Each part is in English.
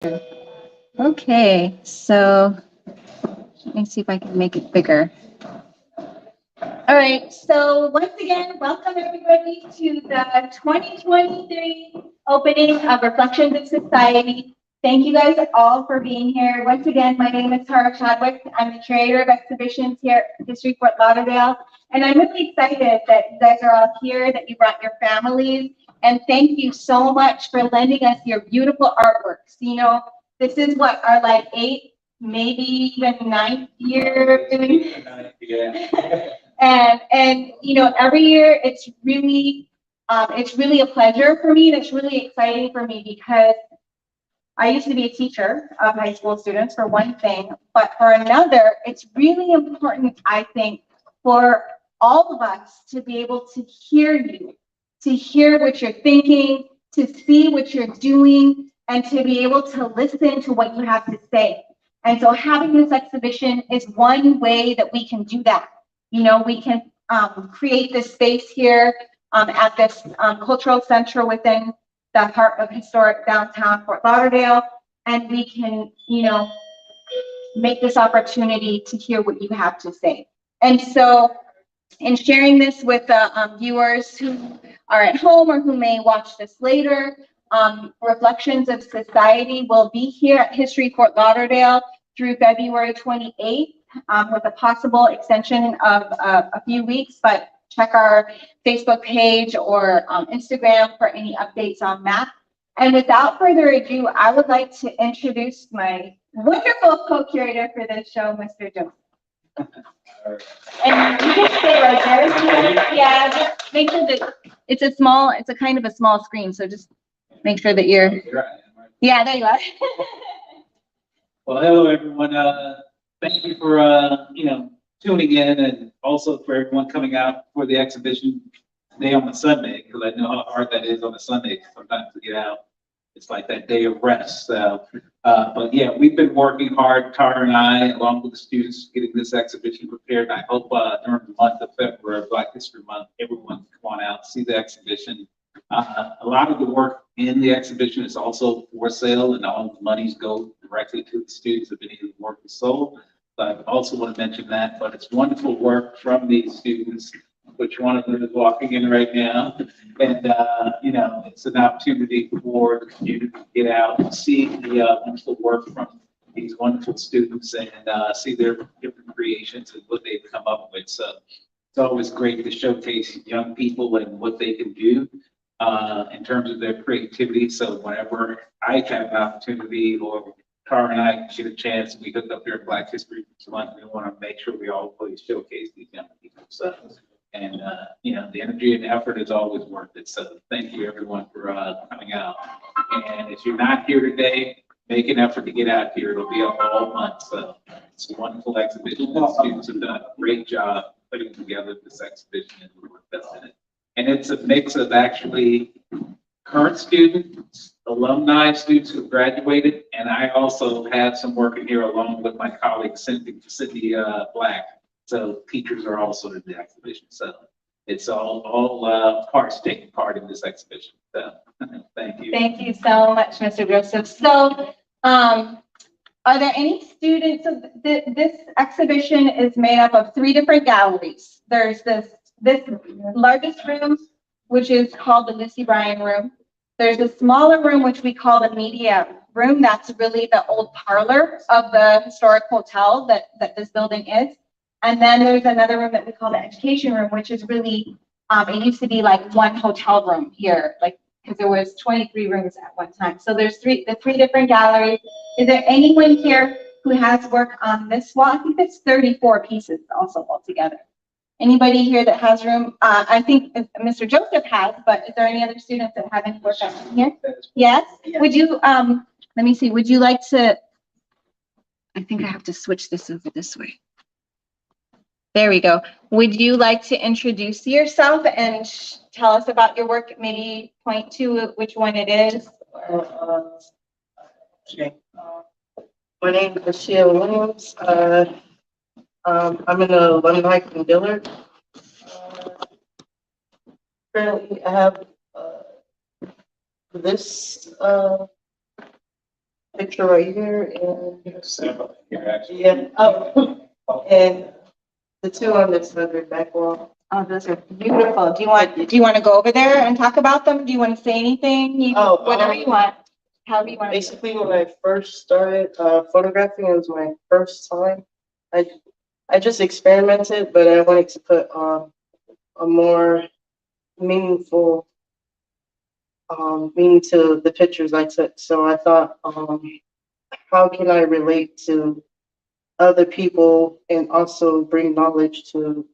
Okay, so let me see if I can make it bigger. All right, so once again, welcome everybody to the 2023 opening of Reflections of Society. Thank you guys all for being here. Once again, my name is Tara Chadwick. I'm the curator of exhibitions here at History Fort Lauderdale. And I'm really excited that you guys are all here, that you brought your families. And thank you so much for lending us your beautiful artworks. You know, this is what our like 8th, maybe even 9th year of doing. Yeah. And you know, every year it's really a pleasure for me, and it's really exciting for me because I used to be a teacher of high school students for one thing, but for another, it's really important, I think, for all of us to be able to hear you, to hear what you're thinking, to see what you're doing, and to be able to listen to what you have to say. And so having this exhibition is one way that we can do that. You know, we can create this space here at this cultural center within the heart of historic downtown Fort Lauderdale, and we can, you know, make this opportunity to hear what you have to say. And so in sharing this with the viewers who are at home or who may watch this later, Reflections of Society will be here at History Fort Lauderdale through February 28th with a possible extension of a few weeks, but check our Facebook page or Instagram for any updates on that. And without further ado, I would like to introduce my wonderful co-curator for this show, Mr. Joseph. And you can stay right there. Yeah, just make sure that it's a kind of a small screen, so just make sure that you're. Yeah, there you are. Well, hello everyone. Thank you for tuning in, and also for everyone coming out for the exhibition today on a Sunday, because I know how hard that is on a Sunday sometimes to get out. It's like that day of rest. So, but yeah, we've been working hard, Tara and I, along with the students, getting this exhibition prepared. I hope during the month of February, Black History Month, everyone can come on out, see the exhibition. A lot of the work in the exhibition is also for sale, and all the monies go directly to the students if any of the work is sold. But I also want to mention that, but it's wonderful work from these students, which one of them is walking in right now. And, you know, it's an opportunity for the community to get out and see the wonderful work from these wonderful students and see their different creations and what they've come up with. So it's always great to showcase young people and what they can do in terms of their creativity. So whenever I have an opportunity, or Tara and I get a chance, we hook up here at Black History Month, we want to make sure we always showcase these young people. So, and you know, the energy and effort is always worth it. So thank you everyone for coming out. And if you're not here today, make an effort to get out here. It'll be up all month. So it's a wonderful exhibition. The students have done a great job putting together this exhibition and the work that's in it. And it's a mix of actually current students, alumni, students who graduated, and I also have some work in here along with my colleague Cindy Black. So teachers are also in the exhibition. So it's all parts taking part in this exhibition. So thank you. Thank you so much, Mr. Joseph. So are there any students? So this exhibition is made up of 3 different galleries. There's this largest room, which is called the Lucy Bryan room. There's a smaller room, which we call the media room. That's really the old parlor of the historic hotel that this building is. And then there's another room that we call the education room, which is really, it used to be like one hotel room here, like, because there was 23 rooms at one time. So there's the 3 different galleries. Is there anyone here who has work on this wall? I think it's 34 pieces also altogether. Anybody here that has room? I think Mr. Joseph has, but is there any other students that have any work on here? Yes? Would you, let me see, would you like to, I think I have to switch this over this way. There we go. Would you like to introduce yourself and tell us about your work? Maybe point to which one it is. Okay. My name is Michelle Williams. I'm in the alumni from Dillard. Currently, I have this picture right here and, Several here, actually. yeah, oh, and the two on this other back wall. Oh, those are beautiful. Do you want to go over there and talk about them? Do you want to say anything? Oh, Whatever you want, however you want. Basically, when I first started photographing, it was my first time. I just experimented, but I wanted to put a more meaningful meaning to the pictures I took. So I thought, how can I relate to other people and also bring knowledge to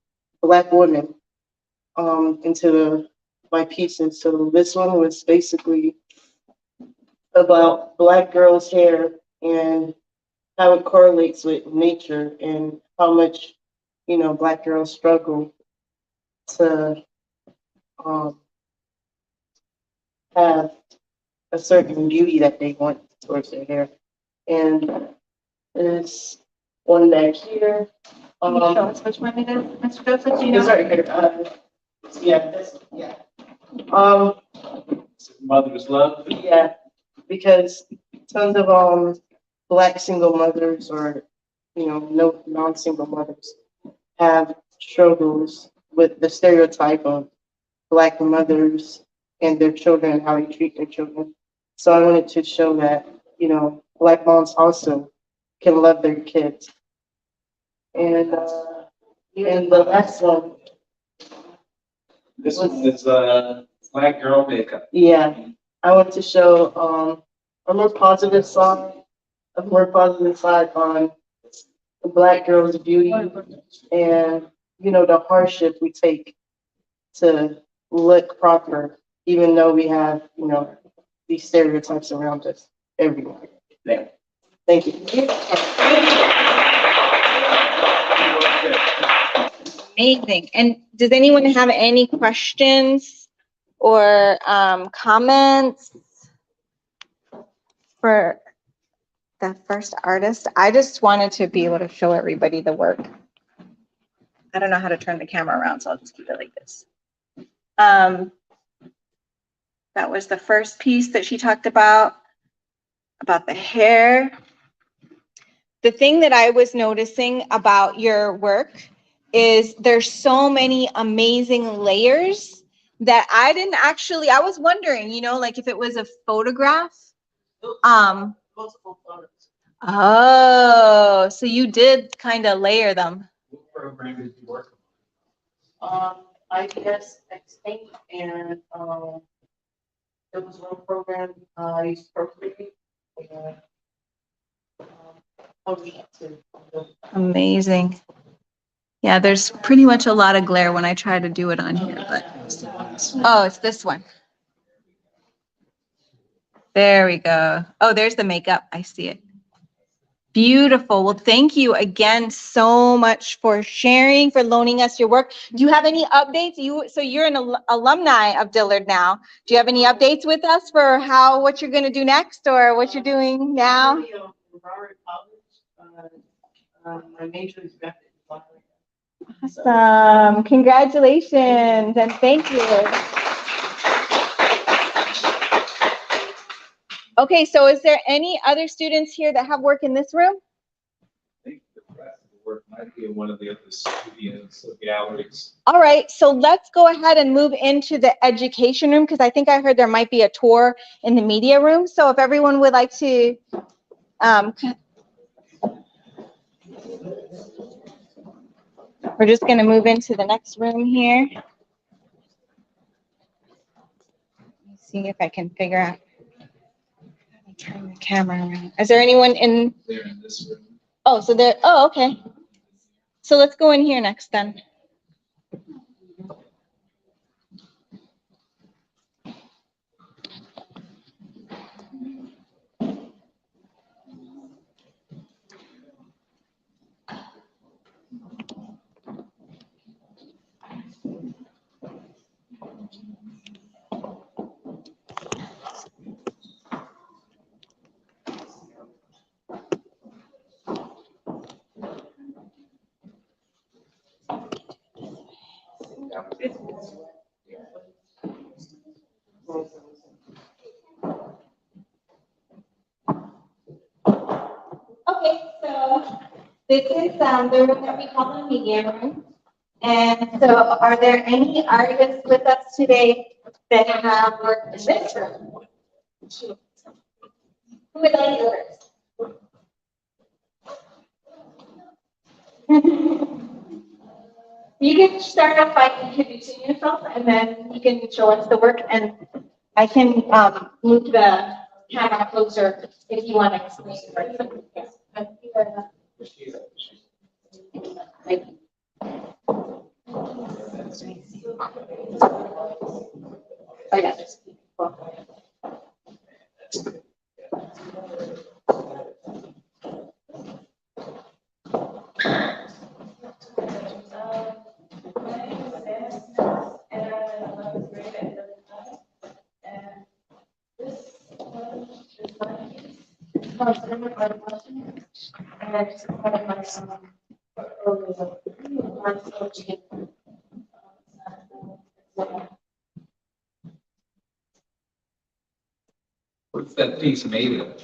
Black women into my pieces. So this one was basically about Black girls' hair and how it correlates with nature and how much, Black girls struggle to um, have a certain beauty that they want towards their hair. And there's one back here. Can you show us which one it is, Mr. Joseph? Do you It's know? right here. Yeah, this, yeah. Um, Mother's love. yeah, because tons of Black single mothers or no non-single mothers have struggles with the stereotype of Black mothers and their children and how they treat their children. So I wanted to show that Black moms also can love their kids. And the last one, This one is Black girl makeup. yeah, I want to show a more positive side, on the Black girl's beauty and the hardship we take to look proper, even though we have these stereotypes around us everywhere. Yeah. Thank you. Amazing. And does anyone have any questions or comments for the first artist? I just wanted to be able to show everybody the work. I don't know how to turn the camera around, so I'll just keep it like this. That was the first piece that she talked about the hair. The thing that I was noticing about your work is there's so many amazing layers that I didn't actually, I was wondering, like if it was a photograph. Multiple photos. Oh, so you did kind of layer them. What program did you work IPS X8 and there was one program I used Procreate and Amazing. Yeah, there's pretty much a lot of glare when I try to do it on here, but. Oh, it's this one. There we go. Oh, there's the makeup. I see it. Beautiful. Well, thank you again so much for sharing, for loaning us your work. Do you have any updates? So you're an alumni of Dillard now. Do you have any updates with us for what you're going to do next or what you're doing now? My major is graphic design. Awesome. Congratulations and thank you. Okay, so is there any other students here that have work in this room? I think the rest of the work might be in one of the other studios or galleries. All right, so let's go ahead and move into the education room because I think I heard there might be a tour in the media room. So if everyone would like to, we're just going to move into the next room here. Let me see if I can figure out. Turn the camera around. Is there anyone in? They're in this room. Oh, so there. Oh, okay. So let's go in here next then. This is the room that we call the media room. And so are there any artists with us today that have worked in this room? Who would like to go first? You can start off by introducing yourself and then you can show us the work and I can move the camera closer if you want to explain it. Yes. Oh, yeah. What's that piece made of?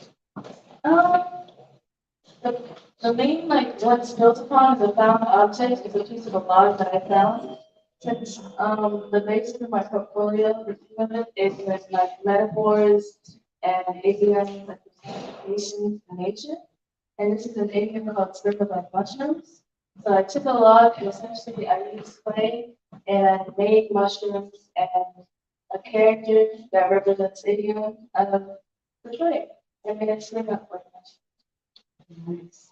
The, the main, like, what's built upon is a found object is a piece of a log that I found. Since, the basis of my portfolio, the theme of it is with like metaphors and idioms, like representations in nature. And this is an idiom called scribble-like mushrooms. So I took a log and essentially I used clay and I made mushrooms and a character that represents idiom out of the clay. I made it swing up like mushrooms.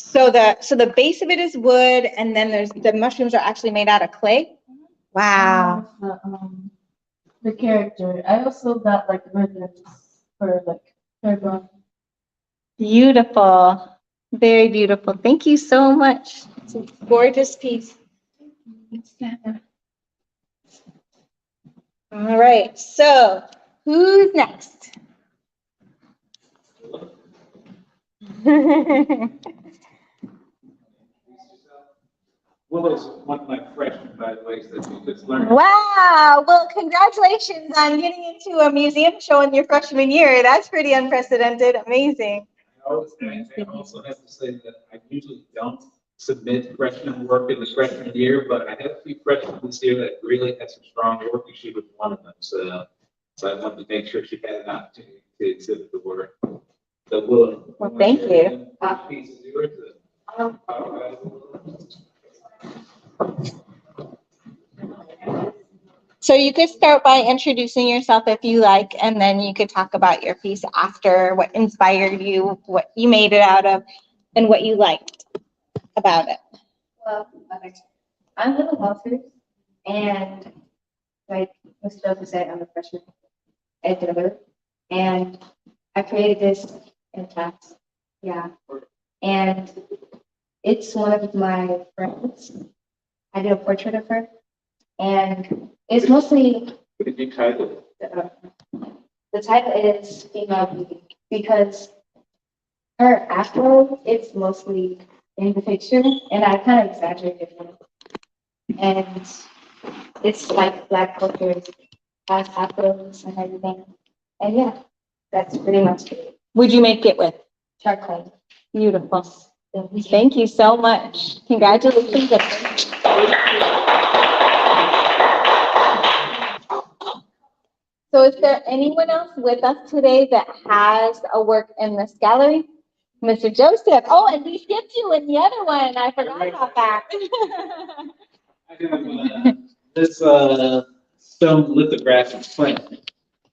So the base of it is wood and then there's the mushrooms are actually made out of clay? Wow. The character. I also got like rhythms for like her. Beautiful. Very beautiful. Thank you so much. It's a gorgeous piece. All right, so who's next? Will is one of my freshmen, by the way, so that you just learned. Wow, well, congratulations on getting into a museum show in your freshman year. That's pretty unprecedented, amazing. I also have to say that I usually don't submit freshman work in the freshman year, but I had a few freshmen this year that really had some strong work, and she was one of them. So I wanted to make sure she had an opportunity to exhibit the work. So Well, thank you. Piece is yours. So you could start by introducing yourself if you like, and then you could talk about your piece after, what inspired you, what you made it out of, and what you liked about it. Well, okay. I'm Little Walters, and like Mr. Joseph said, I'm a freshman at Dillard, and I created this in class. Yeah, and it's one of my friends. I did a portrait of her, and it's mostly What did you title it? the title is Female Beauty because her afro is mostly in the picture, and I kind of exaggerated it. And it's like Black culture has afros and everything. And yeah, that's pretty much it. Would you make it with? Charcoal. Beautiful. Thank you so much. Congratulations. So is there anyone else with us today that has a work in this gallery? Mr. Joseph. Oh, and we skipped you in the other one. I forgot about that. I have this stone lithographic print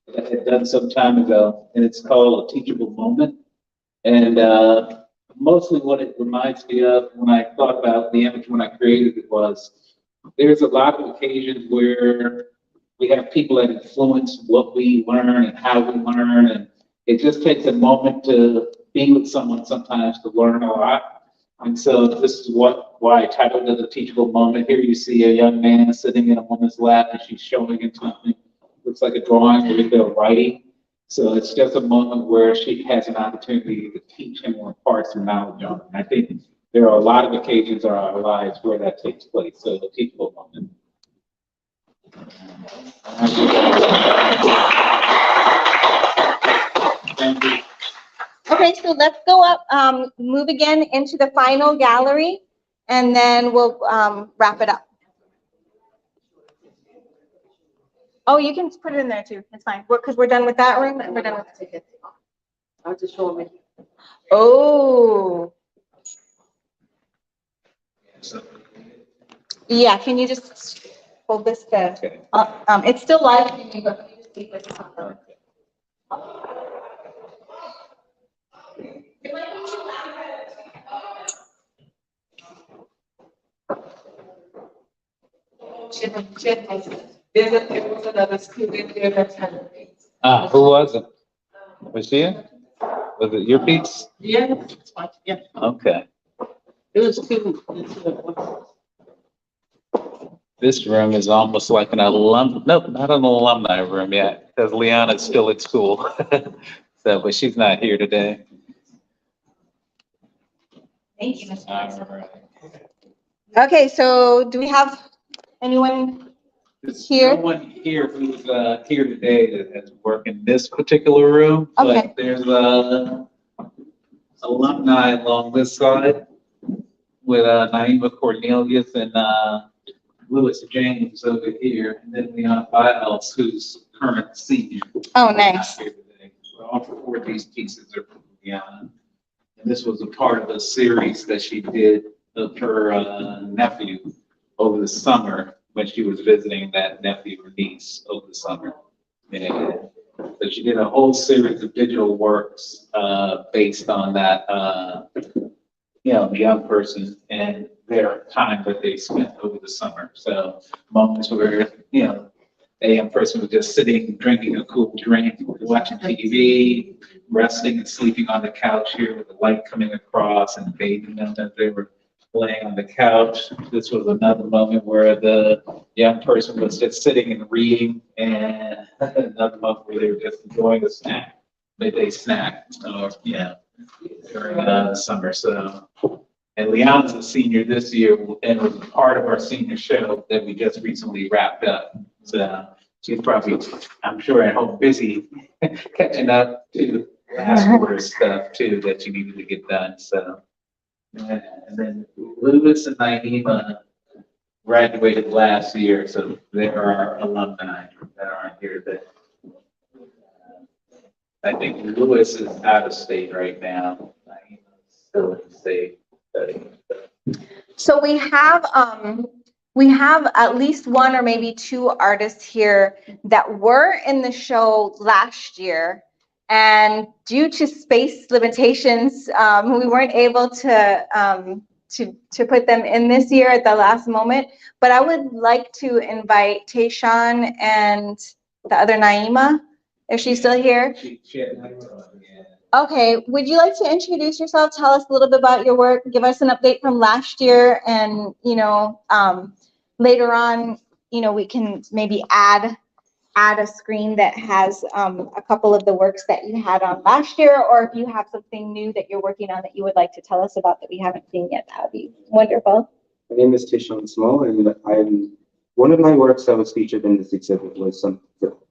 that I had done some time ago, and it's called A Teachable Moment. And mostly what it reminds me of when I thought about the image when I created it was there's a lot of occasions where we have people that influence what we learn and how we learn, and it just takes a moment to be with someone sometimes to learn a lot. And so this is why I titled it A Teachable Moment. Here you see a young man sitting in a woman's lap and she's showing him something. Looks like a drawing or they're writing. So it's just a moment where she has an opportunity to teach him or impart some knowledge on him. I think there are a lot of occasions in our lives where that takes place. So a teachable moment. so let's go up, move again into the final gallery, and then we'll wrap it up. Oh, you can put it in there too. It's fine. Because we're done with that room and we're done with the ticket. I'll just show me. Oh, yeah. Can you just hold this there? Okay. It's still live streaming, but can you just keep it on? There was another student there that had a piece. Who was it? Was she it? Was it your piece? Yeah, it's fine. Yeah, Okay. it was two. This room is almost like an nope, not an alumni room yet, because Liana's still at school. So, but she's not here today. Thank you, Mr. All right. Okay, so do we have anyone? There's Here? no one here who's here today that has worked in this particular room, Okay. but there's alumni along this side with Naima Cornelius and Louis James over here, and then Leon Biles, who's current senior. Oh, Not nice. here today. All four of these pieces are from Liana. And this was a part of a series that she did of her nephew over the summer when she was visiting that nephew or niece over the summer. And so she did a whole series of digital works based on that, the young person and their time that they spent over the summer. So moments where, a young person was just sitting, drinking a cool drink, watching TV, resting and sleeping on the couch here with the light coming across and bathing them as they were laying on the couch. This was another moment where the young person was just sitting and reading, and another moment where they were just enjoying a snack, midday snack, or, during the summer. So, and Leon's a senior this year and was part of our senior show that we just recently wrapped up. So she's probably, I'm sure, at home busy catching up to last quarter stuff too that she needed to get done. So, and then Louis and Naima graduated last year, so there are alumni that aren't here today. I think Louis is out of state right now. Naima's still in state studying. So we have at least one or maybe two artists here that were in the show last year. And due to space limitations, we weren't able to put them in this year at the last moment. But I would like to invite Tayshawn and the other Naima, if she's still here. She had yeah. Okay, would you like to introduce yourself? Tell us a little bit about your work. Give us an update from last year, and later on, we can maybe add a screen that has a couple of the works that you had on last year, or if you have something new that you're working on that you would like to tell us about that we haven't seen yet, that would be wonderful. My name is Tayshawn Small, and one of my works that was featured in this exhibit was some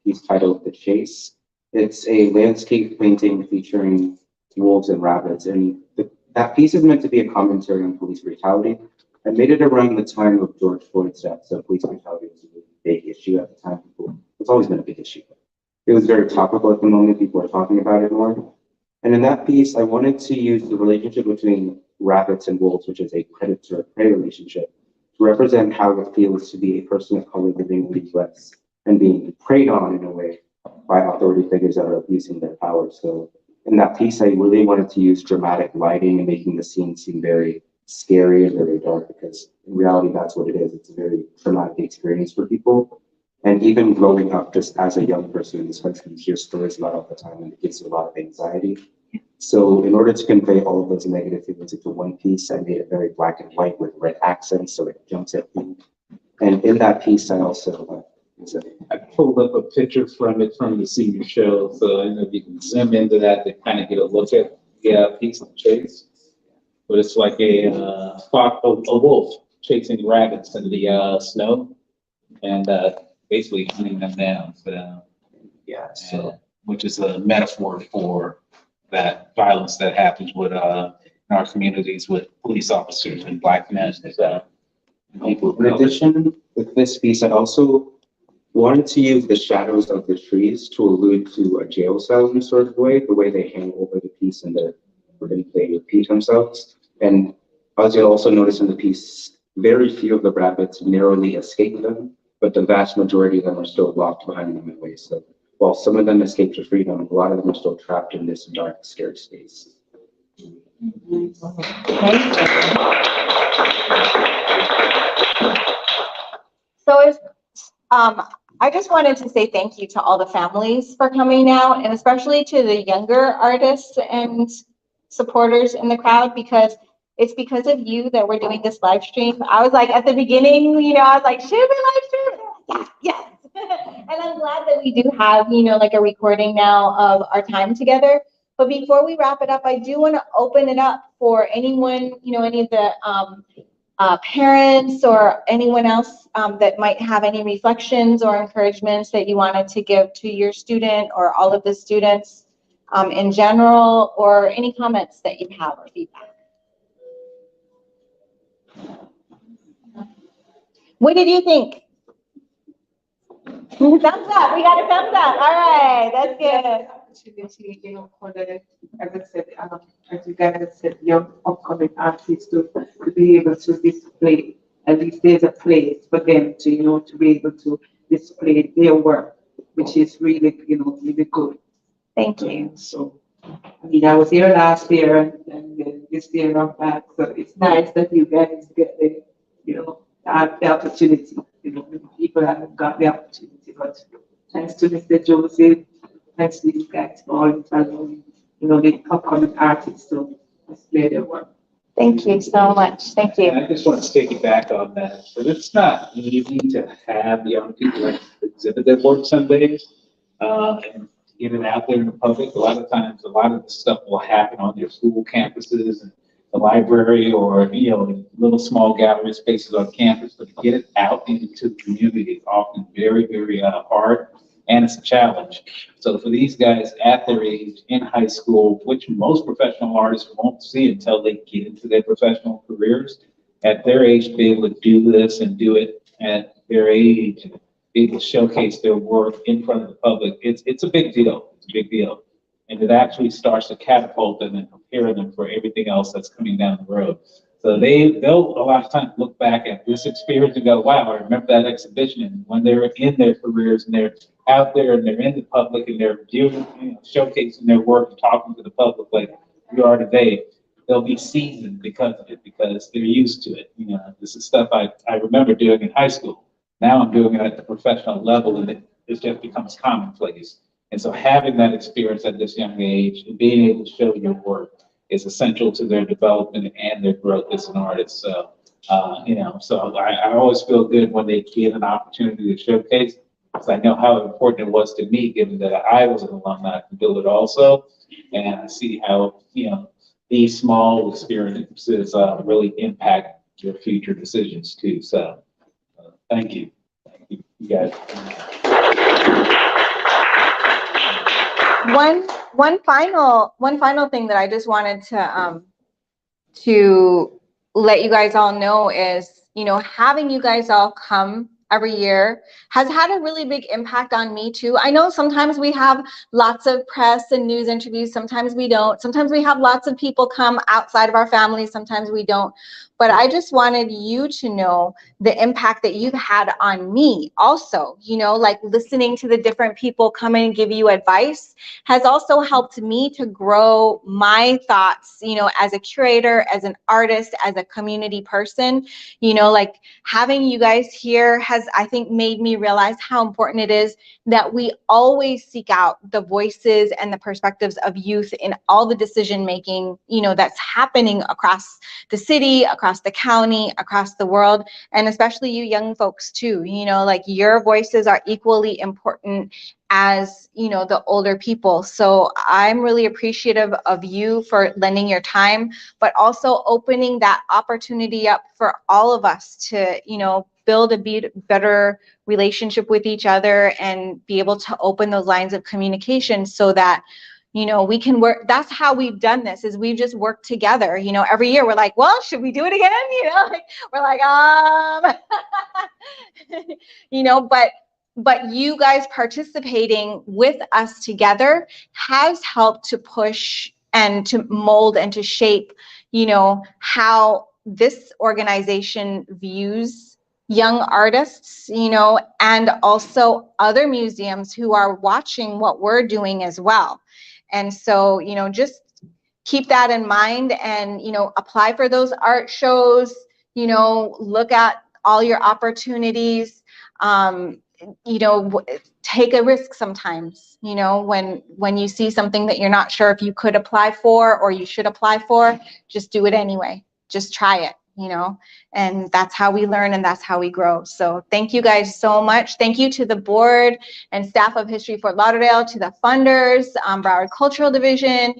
piece titled The Chase. It's a landscape painting featuring wolves and rabbits, and that piece is meant to be a commentary on police brutality. I made it around the time of George Floyd's death, so police brutality was a really big issue at the time. It's always been a big issue. It was very topical at the moment. People are talking about it more. And in that piece, I wanted to use the relationship between rabbits and wolves, which is a predator-prey relationship, to represent how it feels to be a person of color living in the US and being preyed on in a way by authority figures that are abusing their power. So in that piece, I really wanted to use dramatic lighting and making the scene seem very scary and very dark, because in reality, that's what it is. It's a very traumatic experience for people. And even growing up just as a young person in this country, you hear stories about all the time, and it gives you a lot of anxiety. So in order to convey all of those negative feelings into one piece, I made it very black and white with red accents, so it jumps at you. And in that piece, I also I pulled up a picture from the senior show, so I don't know if you can zoom into that to kind of get a look at the piece of Chase. But it's like a wolf chasing rabbits in the snow and basically hunting them down. So, yeah, so which is a metaphor for that violence that happens with, in our communities with police officers and Black men. Is that people? In addition, with this piece, I also wanted to use the shadows of the trees to allude to a jail cell in a sort of way, the way they hang over the piece and they repeat themselves. And as you'll also notice in the piece, very few of the rabbits narrowly escape them, but the vast majority of them are still locked behind them in ways. So while some of them escape to freedom, a lot of them are still trapped in this dark, scared space. So I just wanted to say thank you to all the families for coming out, and especially to the younger artists and supporters in the crowd, because it's because of you that we're doing this live stream. I was like, at the beginning, I was like, should we live stream? Yes, yes. And I'm glad that we do have, like a recording now of our time together. But before we wrap it up, I do want to open it up for anyone, any of the parents or anyone else that might have any reflections or encouragements that you wanted to give to your student or all of the students in general, or any comments that you have or feedback. What did you think? Thumbs up. We got a thumbs up. All right, that's good. Opportunity, for the, as I said, as you guys have said, young upcoming artists to be able to display. At least there's a place for them to, to be able to display their work, which is really, really good. Thank you. So, I mean, I was here last year and this year I'm back. So it's nice that you guys get the, the opportunity. People haven't got the opportunity, but thanks to Mr. Joseph, thanks to these guys for all the upcoming artists to display their work. Thank you so much. Thank you. And I just want to piggyback on that. But it's not easy to have young people exhibit their work some days and get it out there in the public. A lot of times, a lot of the stuff will happen on their school campuses and the library, or little small gallery spaces on campus. But to get it out into the community is often very, very hard, and it's a challenge. So for these guys at their age in high school, which most professional artists won't see until they get into their professional careers, at their age, to be able to do this and do it at their age, and be able to showcase their work in front of the public, it's a big deal. It's a big deal. And it actually starts to catapult them and prepare them for everything else that's coming down the road. So they'll a lot of times look back at this experience and go, wow, I remember that exhibition. And when they're in their careers and they're out there and they're in the public and they're doing, showcasing their work and talking to the public like we are today, they'll be seasoned because of it, because they're used to it. This is stuff I remember doing in high school. Now I'm doing it at the professional level, and it just becomes commonplace. And so having that experience at this young age and being able to show your work is essential to their development and their growth as an artist. So, so I always feel good when they get an opportunity to showcase, because I know how important it was to me, given that I was an alumni from Dillard also, and I see how, these small experiences really impact your future decisions too. So, thank you. Thank you guys. One final thing that I just wanted to let you guys all know is, having you guys all come every year has had a really big impact on me too. I know sometimes we have lots of press and news interviews, sometimes we don't. Sometimes we have lots of people come outside of our family, sometimes we don't. But I just wanted you to know the impact that you've had on me also, like listening to the different people come in and give you advice has also helped me to grow my thoughts, as a curator, as an artist, as a community person. Like having you guys here has, I think, made me realize how important it is that we always seek out the voices and the perspectives of youth in all the decision making, that's happening across the city, across the county, across the world, and especially you young folks too. Like your voices are equally important as the older people. So I'm really appreciative of you for lending your time, but also opening that opportunity up for all of us to build a better relationship with each other and be able to open those lines of communication so that You know, we can work. That's how we've done this, is we've just worked together. You know, every year we're like, well, should we do it again? You know, like, we're like, you know, but you guys participating with us together has helped to push and to mold and to shape, you know, how this organization views young artists, you know, and also other museums who are watching what we're doing as well. And so, you know, just keep that in mind and, you know, apply for those art shows, you know, look at all your opportunities. You know, take a risk sometimes, you know, when you see something that you're not sure if you could apply for or you should apply for, just do it anyway. Just try it, you know, and that's how we learn and that's how we grow. So thank you guys so much. Thank you to the board and staff of History Fort Lauderdale, to the funders, Broward Cultural Division,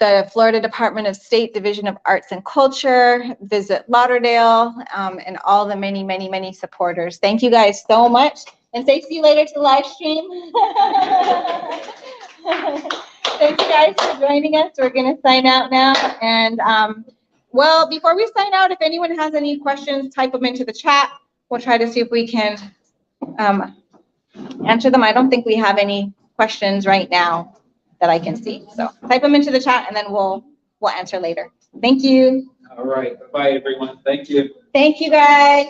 the Florida Department of State Division of Arts and Culture, Visit Lauderdale, and all the many, many, many supporters. Thank you guys so much. And say see you later to the live stream. Thank you guys for joining us. We're going to sign out now. And well, before we sign out, if anyone has any questions, type them into the chat. We'll try to see if we can answer them. I don't think we have any questions right now that I can see. So type them into the chat and then we'll answer later. Thank you. All right. Bye, everyone. Thank you. Thank you, guys.